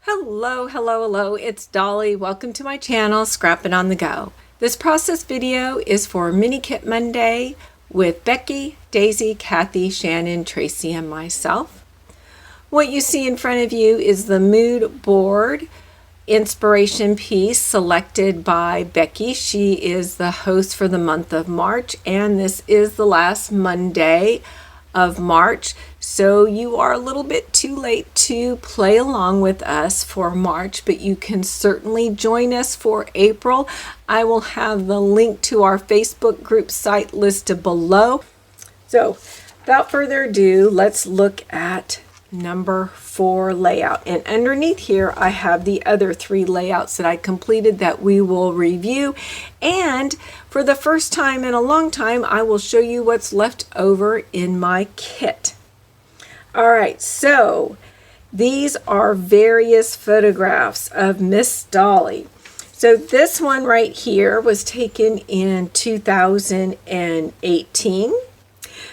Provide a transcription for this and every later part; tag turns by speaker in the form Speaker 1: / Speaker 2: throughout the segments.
Speaker 1: Hello, hello, hello, it's Dolly. Welcome to my channel, Scrappin' on the Go. This process video is for Mini Kit Monday with Becky, Daisy, Kathy, Shannon, Tracy, and myself. What you see in front of you is the mood board inspiration piece selected by Becky. She is the host for the month of March, and this is the last Monday of March, so you are a little bit too late to play along with us for March, but you can certainly join us for April. I will have the link to our Facebook group site listed below. So without further ado, let's look at number 4 layout, and underneath here I have the other 3 layouts that I completed that we will review, and for the first time in a long time I will show you what's left over in my kit. Alright, so these are various photographs of Miss Dolly. So this one right here was taken in 2018.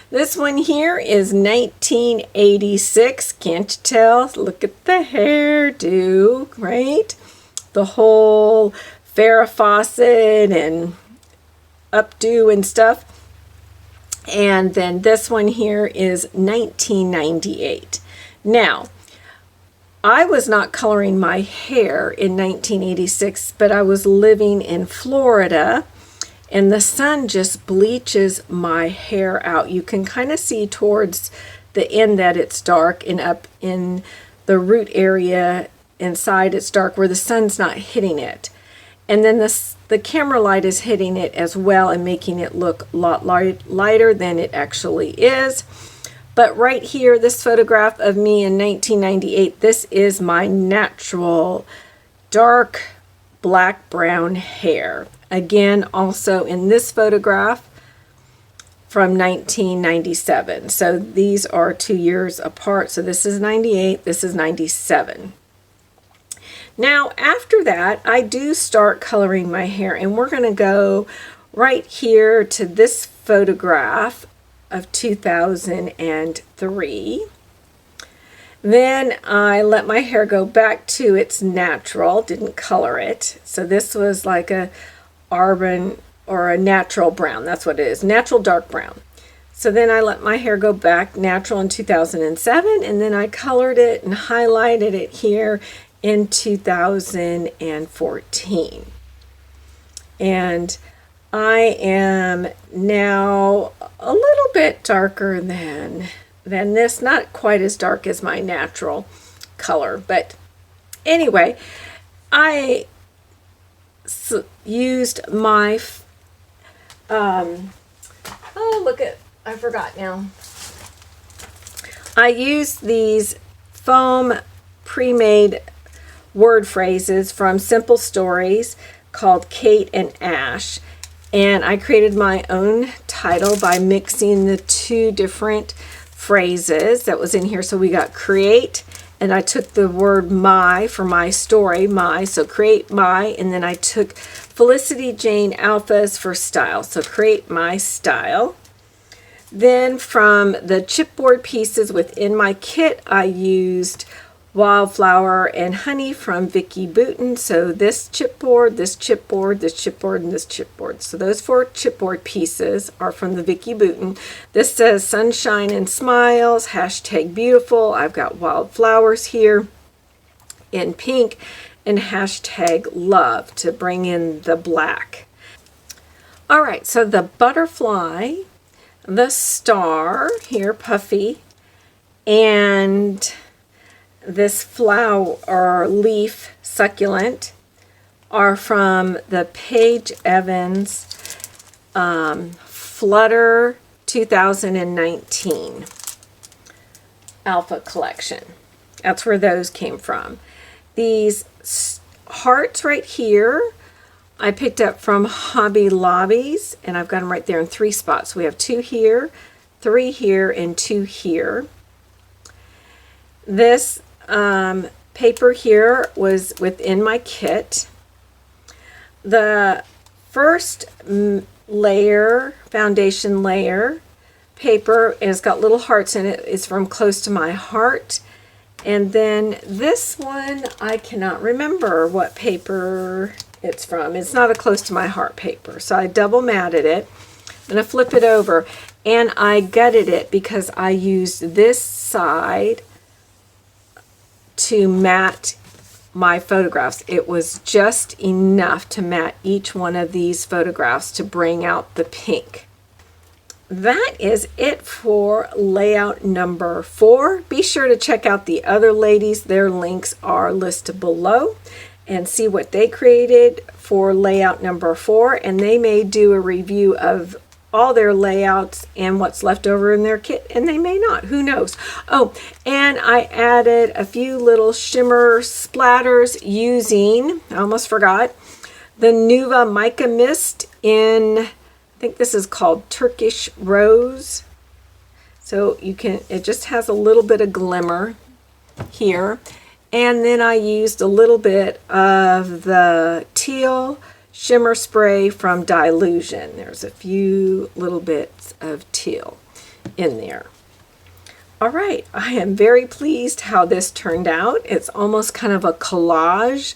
Speaker 1: This one here is 1986. Can't you tell? Look at the hairdo, right? The whole Farrah Fawcett and updo and stuff. And then this one here is 1998. Now, I was not coloring my hair in 1986, but I was living in Florida, and the sun just bleaches my hair out. You can kind of see towards the end that it's dark, and up in the root area inside it's dark where the sun's not hitting it. And then the camera light is hitting it as well and making it look a lot lighter than it actually is. But right here, this photograph of me in 1998, this is my natural dark black brown hair. Again, also in this photograph from 1997. So these are 2 years apart. So this is 98, this is 97. Now, after that, I do start coloring my hair, and we're going to go right here to this photograph of 2003. Then I let my hair go back to its natural, didn't color it. So this was like a auburn or a natural brown. That's what it is, natural dark brown. So then I let my hair go back natural in 2007, and then I colored it and highlighted it here in 2014. And I am now a little bit darker than this, not quite as dark as my natural color, but anyway, I used my I forgot now. I used these foam pre-made word phrases from Simple Stories called Kate and Ash, and I created my own title by mixing the 2 different phrases that was in here. So we got create, and I took the word my for my story, my, so create my, and then I took Felicity Jane Alpha's for style, so create my style. Then from the chipboard pieces within my kit, I used Wildflower and Honey from Vicki Boutin. So this chipboard, this chipboard, this chipboard, and this chipboard. So those 4 chipboard pieces are from the Vicki Boutin. This says Sunshine and Smiles, hashtag beautiful. I've got wildflowers here in pink, and hashtag love to bring in the black. All right, so the butterfly, the star here, Puffy, and this flower or leaf succulent are from the Paige Evans Flutter 2019 Alpha collection. That's where those came from. These hearts right here I picked up from Hobby Lobbies, and I've got them right there in 3 spots. We have 2 here, 3 here, and 2 here. This paper here was within my kit. The first layer, foundation layer paper, and it's got little hearts in it, is from Close to My Heart. And then this one, I cannot remember what paper it's from. It's not a close to my heart paper. So I double matted it. I'm going to flip it over. And I gutted it because I used this side to mat my photographs. It was just enough to mat each one of these photographs to bring out the pink. That is it for layout number 4. Be sure to check out the other ladies. Their links are listed below, and see what they created for layout number 4. And they may do a review of all their layouts and what's left over in their kit, and they may not. Who knows? Oh, and I added a few little shimmer splatters using, I almost forgot, the Nuva Mica Mist in, I think this is called Turkish Rose. So you can, it just has a little bit of glimmer here. And then I used a little bit of the teal shimmer spray from Dylusion. There's a few little bits of teal in there. All right, I am very pleased how this turned out. It's almost kind of a collage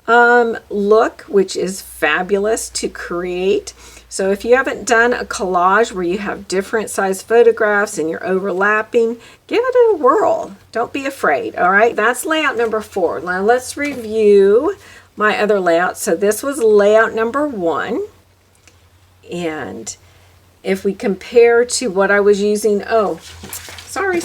Speaker 1: look, which is fabulous to create. So if you haven't done a collage where you have different size photographs and you're overlapping, give it a whirl. Don't be afraid, all right? That's layout number 4. Now let's review my other layout. So this was layout number 1. And if we compare to what I was using, oh, sorry.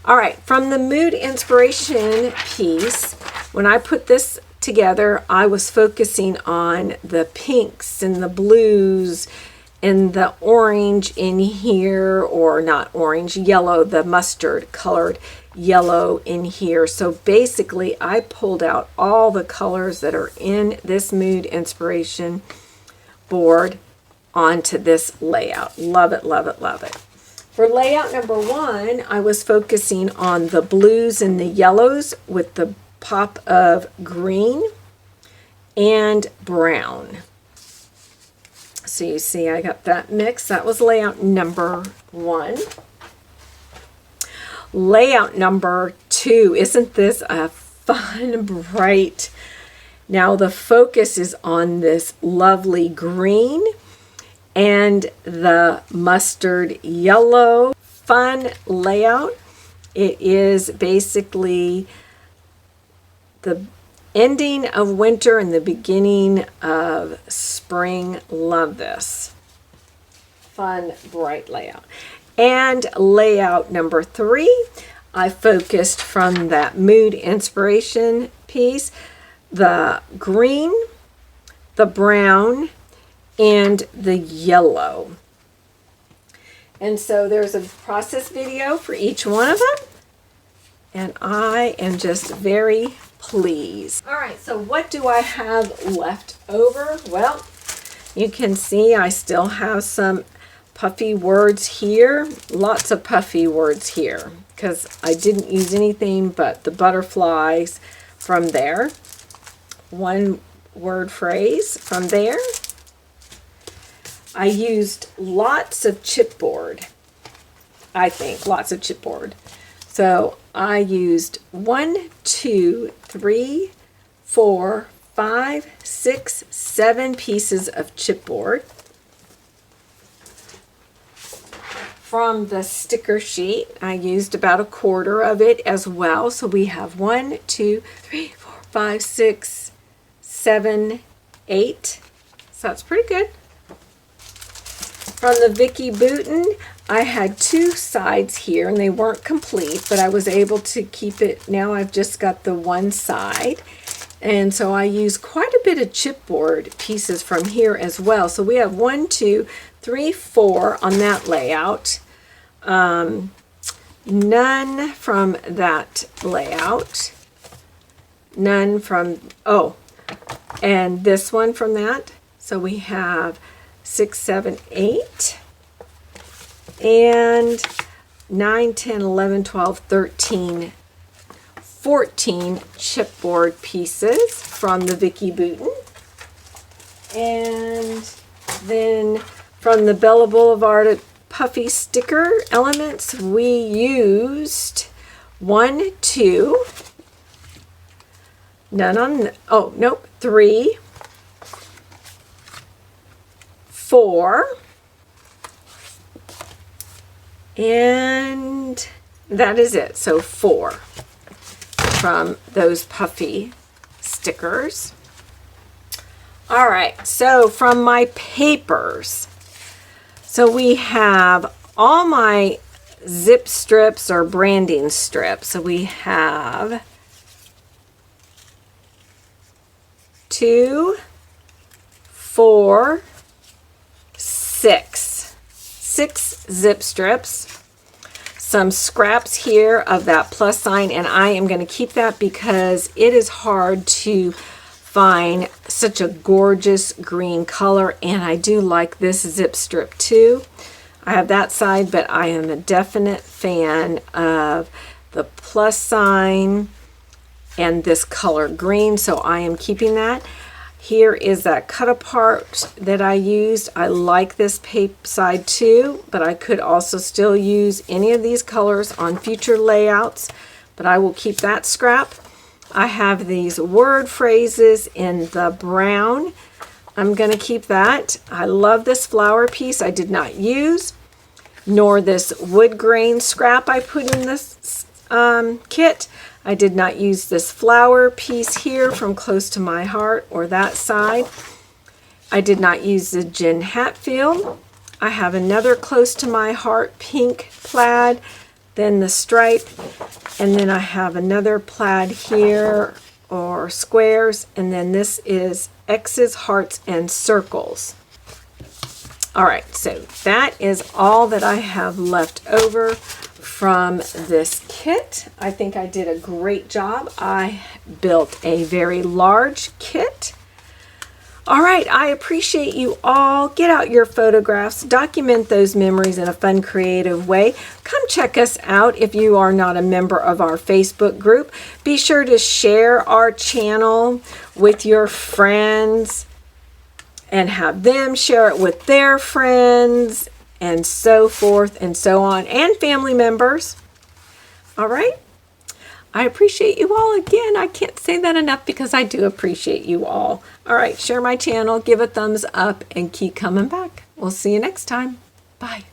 Speaker 1: All right, from the mood inspiration piece, when I put this together, I was focusing on the pinks and the blues and the orange in here, or not orange, yellow, the mustard colored yellow in here. So basically I pulled out all the colors that are in this mood inspiration board onto this layout. Love it, love it, love it. For layout number 1, I was focusing on the blues and the yellows with the pop of green and brown. So you see I got that mix. That was layout number 1. Layout number 2, isn't this a fun, bright? Now the focus is on this lovely green and the mustard yellow. Fun layout. It is basically the ending of winter and the beginning of spring. Love this. Fun, bright layout. And layout number 3, I focused from that mood inspiration piece, the green, the brown, and the yellow. And so there's a process video for each one of them. And I am just very pleased. All right, so what do I have left over? Well, you can see I still have some puffy words here, lots of puffy words here, because I didn't use anything but the butterflies from there. One word phrase from there. I used lots of chipboard. I think lots of chipboard. So I used 1, 2, 3, 4, 5, 6, 7 pieces of chipboard from the sticker sheet. I used about a quarter of it as well. So we have 1, 2, 3, 4, 5, 6, 7, 8. So that's pretty good. From the Vicki Boutin, I had 2 sides here and they weren't complete, but I was able to keep it. Now I've just got the one side. And so I use quite a bit of chipboard pieces from here as well. So we have 1, 2, 3, 4 on that layout. None from that layout. None from, oh, and this one from that. So we have 6, 7, 8. And 9, 10, 11, 12, 13, 14 chipboard pieces from the Vicki Boutin. And then from the Bella Boulevard puffy sticker elements, we used 1, 2, none on, oh, nope, 3, 4, and that is it. So 4 from those puffy stickers. All right, so from my papers, so we have all my zip strips or branding strips. So we have 2, 4, 6 zip strips, some scraps here of that plus sign, and I am going to keep that because it is hard to find such a gorgeous green color, and I do like this zip strip too. I have that side, but I am a definite fan of the plus sign and this color green, so I am keeping that. Here is that cut apart that I used. I like this paper side too, but I could also still use any of these colors on future layouts, but I will keep that scrap. I have these word phrases in the brown. I'm going to keep that. I love this flower piece I did not use, nor this wood grain scrap I put in this kit. I did not use this flower piece here from Close to My Heart or that side. I did not use the Jen Hatfield. I have another Close to My Heart pink plaid, then the stripe, and then I have another plaid here or squares, and then this is X's, hearts, and circles. All right, so that is all that I have left over from this kit. I think I did a great job. I built a very large kit. All right, I appreciate you all. Get out your photographs, document those memories in a fun, creative way. Come check us out if you are not a member of our Facebook group. Be sure to share our channel with your friends and have them share it with their friends and so forth and so on, and family members. All right. I appreciate you all again. I can't say that enough because I do appreciate you all. All right, share my channel, give a thumbs up, and keep coming back. We'll see you next time. Bye.